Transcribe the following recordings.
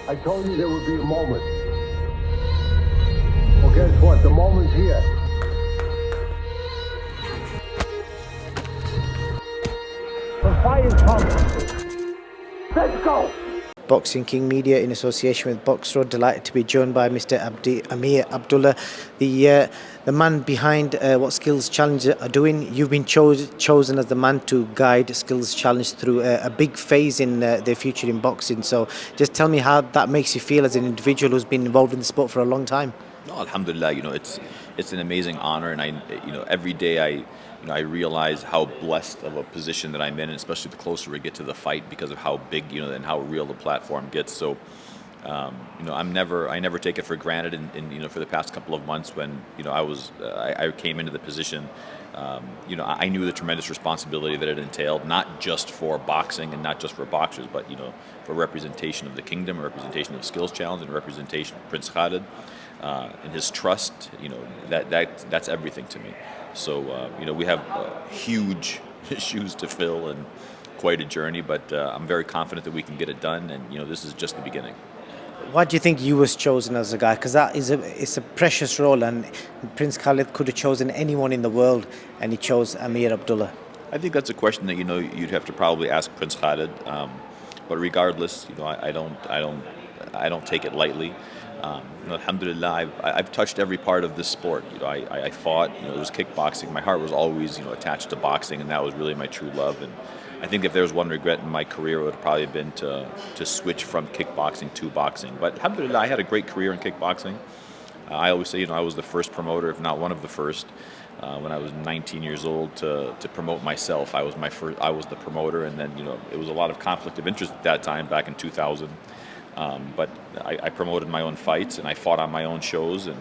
I told you there would be a moment. Well, guess what? The moment's here. The fight is coming. Let's go! Boxing King Media in association with Boxro, delighted to be joined by Mr. Amer Abdallah, the man behind what Skills Challenge are doing. You've been chosen as the man to guide Skills Challenge through a big phase in their future in boxing. So just tell me how that makes you feel as an individual who's been involved in the sport for a long time. No, alhamdulillah, it's an amazing honor, and every day I realize how blessed of a position that I'm in, and especially the closer we get to the fight because of how big, and how real the platform gets. So, I never take it for granted. And for the past couple of months when, I came into the position, I knew the tremendous responsibility that it entailed, not just for boxing and not just for boxers, but, for representation of the kingdom, representation of Skills Challenge, and representation of Prince Khalid. And his trust, that's everything to me. So, we have huge shoes to fill and quite a journey, but I'm very confident that we can get it done, and, this is just the beginning. Why do you think you was chosen as a guy? Because it's a precious role, and Prince Khalid could have chosen anyone in the world, and he chose Amer Abdallah. I think that's a question that, you'd have to probably ask Prince Khalid. But regardless, I don't take it lightly. Alhamdulillah, I've touched every part of this sport. I fought. It was kickboxing. My heart was always, attached to boxing, and that was really my true love. And I think if there was one regret in my career, it would have probably been to switch from kickboxing to boxing. But alhamdulillah, I had a great career in kickboxing. I always say, I was the first promoter, if not one of the first, when I was 19 years old to promote myself. I was the promoter, and then it was a lot of conflict of interest at that time back in 2000. But I promoted my own fights, and I fought on my own shows, and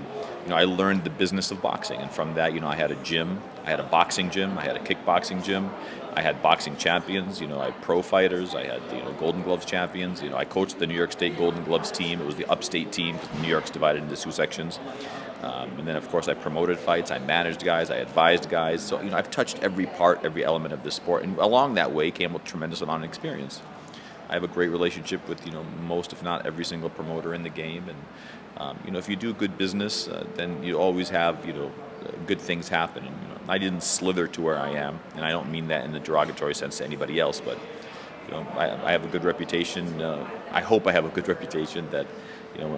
I learned the business of boxing. And from that, I had a gym, I had a boxing gym, I had a kickboxing gym, I had boxing champions, I had pro fighters, I had Golden Gloves champions. I coached the New York State Golden Gloves team. It was the upstate team because New York's divided into two sections. And then, of course, I promoted fights, I managed guys, I advised guys. So I've touched every part, every element of this sport, and along that way came a tremendous amount of experience. I have a great relationship with most, if not every single promoter in the game, and if you do good business, then you always have good things happen. And, I didn't slither to where I am, and I don't mean that in the derogatory sense to anybody else, but I have a good reputation. I hope I have a good reputation that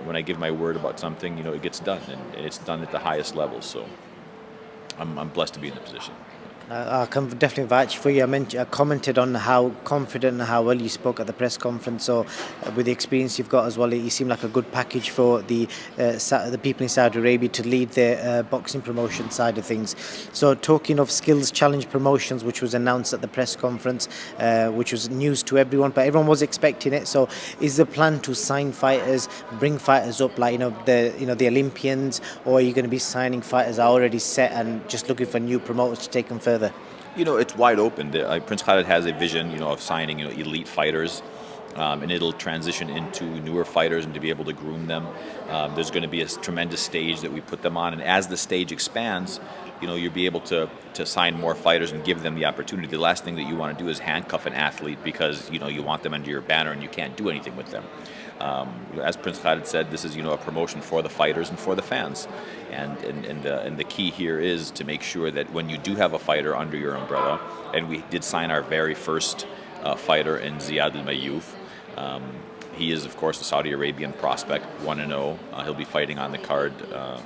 when I give my word about something, it gets done, and it's done at the highest level. So I'm blessed to be in the position. I can definitely vouch for you. I commented on how confident and how well you spoke at the press conference. So, with the experience you've got as well, you seem like a good package for the people in Saudi Arabia to lead their boxing promotion side of things. So, talking of Skills Challenge Promotions, which was announced at the press conference, which was news to everyone, but everyone was expecting it. So, is the plan to sign fighters, bring fighters up like the Olympians, or are you going to be signing fighters already set and just looking for new promoters to take them further? It's wide open. Prince Khalid has a vision, of signing, elite fighters, and it'll transition into newer fighters and to be able to groom them. There's going to be a tremendous stage that we put them on, and as the stage expands, you'll be able to sign more fighters and give them the opportunity. The last thing that you want to do is handcuff an athlete because, you want them under your banner and you can't do anything with them. As Prince Khalid said, this is a promotion for the fighters and for the fans, and the key here is to make sure that when you do have a fighter under your umbrella, and we did sign our very first fighter in Ziad Al-Mayouf. He is, of course, a Saudi Arabian prospect, 1-0. He'll be fighting on the card,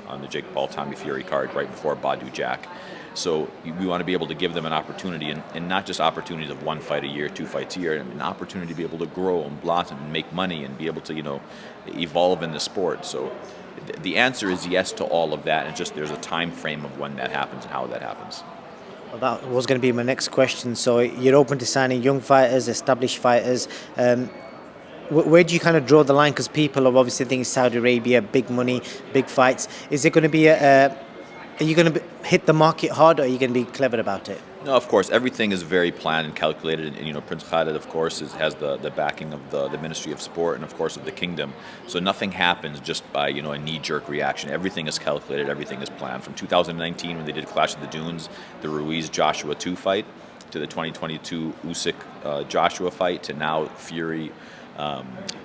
on the Jake Paul Tommy Fury card, right before Badu Jack. So we want to be able to give them an opportunity, and not just opportunities of one fight a year, 2 fights a year, an opportunity to be able to grow and blossom and make money and be able to, evolve in the sport. So the answer is yes to all of that, and just there's a time frame of when that happens and how that happens. Well, that was going to be my next question. So you're open to signing young fighters, established fighters. Where do you kind of draw the line? Because people are obviously thinking Saudi Arabia, big money, big fights. Is it going to be are you going to hit the market hard, or are you going to be clever about it? No, of course, everything is very planned and calculated. And Prince Khalid, of course, has the backing of the Ministry of Sport and, of course, of the Kingdom. So nothing happens just by, a knee-jerk reaction. Everything is calculated. Everything is planned. From 2019, when they did Clash of the Dunes, the Ruiz-Joshua 2 fight, to the 2022 Usyk-Joshua fight, to now Fury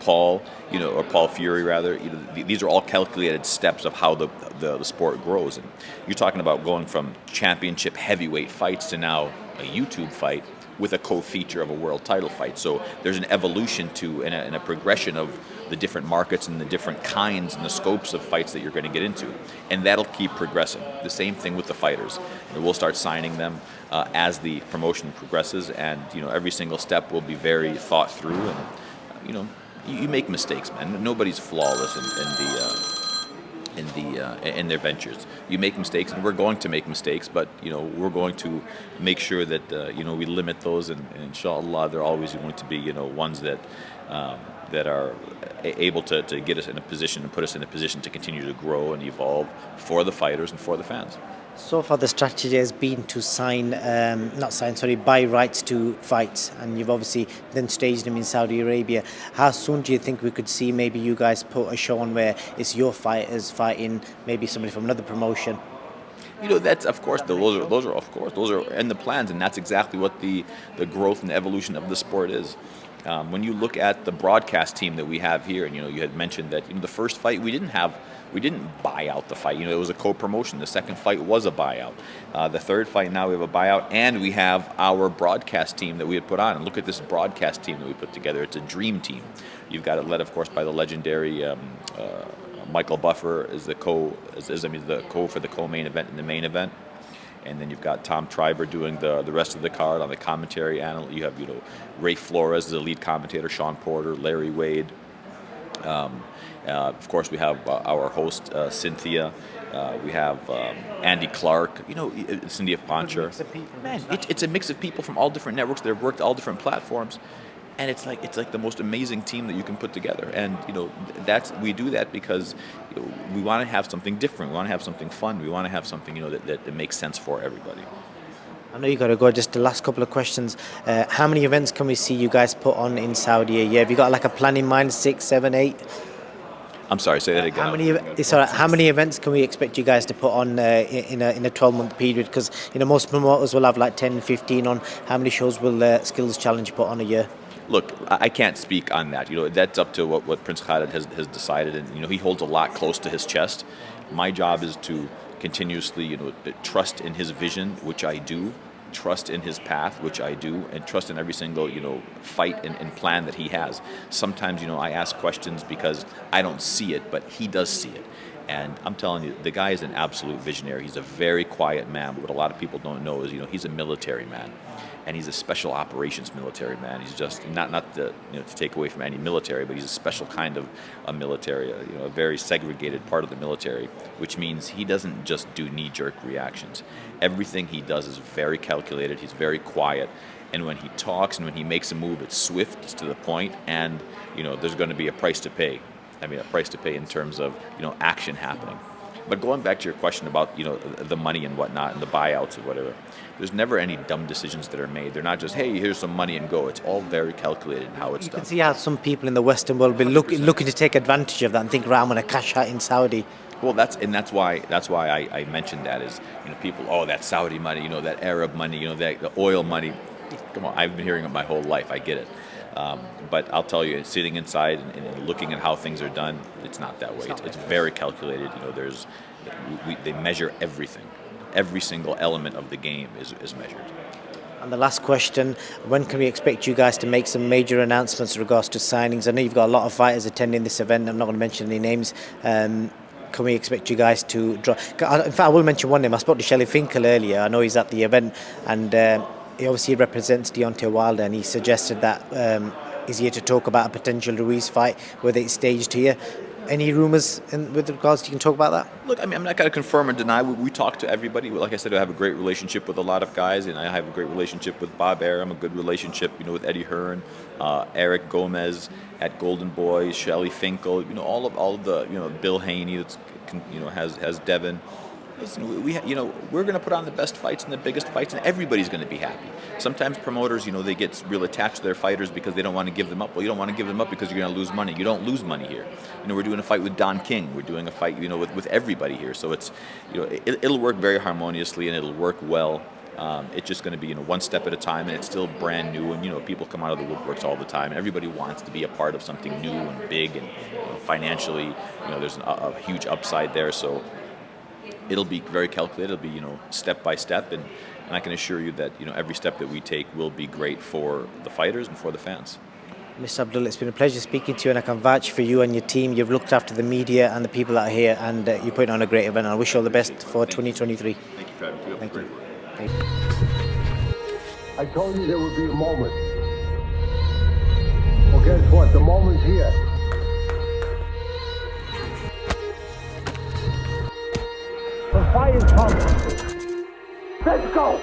Paul, or Paul Fury rather. These are all calculated steps of how the sport grows. And you're talking about going from championship heavyweight fights to now a YouTube fight with a co-feature of a world title fight. So there's an evolution to and a progression of the different markets and the different kinds and the scopes of fights that you're going to get into, and that'll keep progressing. The same thing with the fighters. We'll start signing them as the promotion progresses, and every single step will be very thought through. And you make mistakes, man. Nobody's flawless in their ventures. You make mistakes, and we're going to make mistakes, but we're going to make sure that we limit those, and inshallah they're always going to be ones that that are able to get us in a position and put us in a position to continue to grow and evolve for the fighters and for the fans. So far, the strategy has been to buy rights to fights, and you've obviously then staged them in Saudi Arabia. How soon do you think we could see maybe you guys put a show on where it's your fighters fighting maybe somebody from another promotion? That's of course those are in the plans, and that's exactly what the growth and evolution of the sport is. When you look at the broadcast team that we have here, and you had mentioned that the first fight we didn't buy out the fight. It was a co-promotion. The second fight was a buyout. The third fight now we have a buyout, and we have our broadcast team that we had put on. And look at this broadcast team that we put together. It's a dream team. You've got it led, of course, by the legendary Michael Buffer is the co for the co-main event and the main event. And then you've got Tom Triber doing the rest of the card on the commentary. You have Ray Flores as the lead commentator, Sean Porter, Larry Wade. Of course, we have our host Cynthia. We have Andy Clark. Cindy Poncher. Man, it's a mix of people from all different networks that have worked all different platforms, and it's like the most amazing team that you can put together. And we do that because we want to have something different. We want to have something fun. We want to have something that makes sense for everybody. I know you got to go. Just the last couple of questions. How many events can we see you guys put on in Saudi a year? Have you got like a plan in mind? 6, 7, 8? I'm sorry, say that again. How many events can we expect you guys to put on in a 12-month period? Because most promoters will have like 10, 15 on. How many shows will Skills Challenge put on a year? Look, I can't speak on that. That's up to what Prince Khalid has decided, and he holds a lot close to his chest. My job is to continuously, trust in his vision, which I do, trust in his path, which I do, and trust in every single, fight and plan that he has. Sometimes, I ask questions because I don't see it, but he does see it. And I'm telling you, the guy is an absolute visionary. He's a very quiet man, but what a lot of people don't know is, he's a military man. And he's a special operations military man. He's just not to take away from any military, but he's a special kind of a military, a very segregated part of the military, which means he doesn't just do knee-jerk reactions. Everything he does is very calculated. He's very quiet, and when he talks and when he makes a move, it's swift, it's to the point, and there's going to be a price to pay. A price to pay in terms of action happening. But going back to your question about the money and whatnot and the buyouts or whatever, there's never any dumb decisions that are made. They're not just, hey, here's some money and go. It's all very calculated in how it's done. You can see how some people in the Western world will be looking to take advantage of that and think, right, I'm going to cash out in Saudi. Well, that's why I mentioned that is people, that Saudi money, that Arab money, that the oil money. Come on, I've been hearing it my whole life. I get it. But I'll tell you, sitting inside and looking at how things are done, it's not that way. It's very calculated. They measure everything. Every single element of the game is measured. And the last question, when can we expect you guys to make some major announcements in regards to signings? I know you've got a lot of fighters attending this event. I'm not going to mention any names. Can we expect you guys to draw? In fact, I will mention one name. I spoke to Shelley Finkel earlier. I know he's at the event, and he obviously represents Deontay Wilder, and he suggested that he's here to talk about a potential Ruiz fight, whether it's staged here. Any rumours with regards to, you can talk about that? Look, I'm not going to confirm or deny. We talk to everybody. Like I said, I have a great relationship with a lot of guys, and I have a great relationship with Bob Arum, a good relationship, with Eddie Hearn, Eric Gomez at Golden Boy, Shelley Finkel, all of the, Bill Haney that's, has Devin. Listen, we're going to put on the best fights and the biggest fights, and everybody's going to be happy. Sometimes promoters, they get real attached to their fighters because they don't want to give them up. Well, you don't want to give them up because you're going to lose money. You don't lose money here. We're doing a fight with Don King. We're doing a fight, with everybody here. So it's, it'll work very harmoniously and it'll work well. It's just going to be, one step at a time, and it's still brand new. And people come out of the woodworks all the time. Everybody wants to be a part of something new and big, and financially, there's a huge upside there. So it'll be very calculated. It'll be step by step, and I can assure you that every step that we take will be great for the fighters and for the fans. Mr. Abdullah, it's been a pleasure speaking to you, and I can vouch for you and your team. You've looked after the media and the people that are here, and you're putting on a great event. I wish you all the best for 2023. Thank you for having me. Thank you. Thank you. I told you there would be a moment. Well, guess what? The moment's here. The fight is coming. Let's go!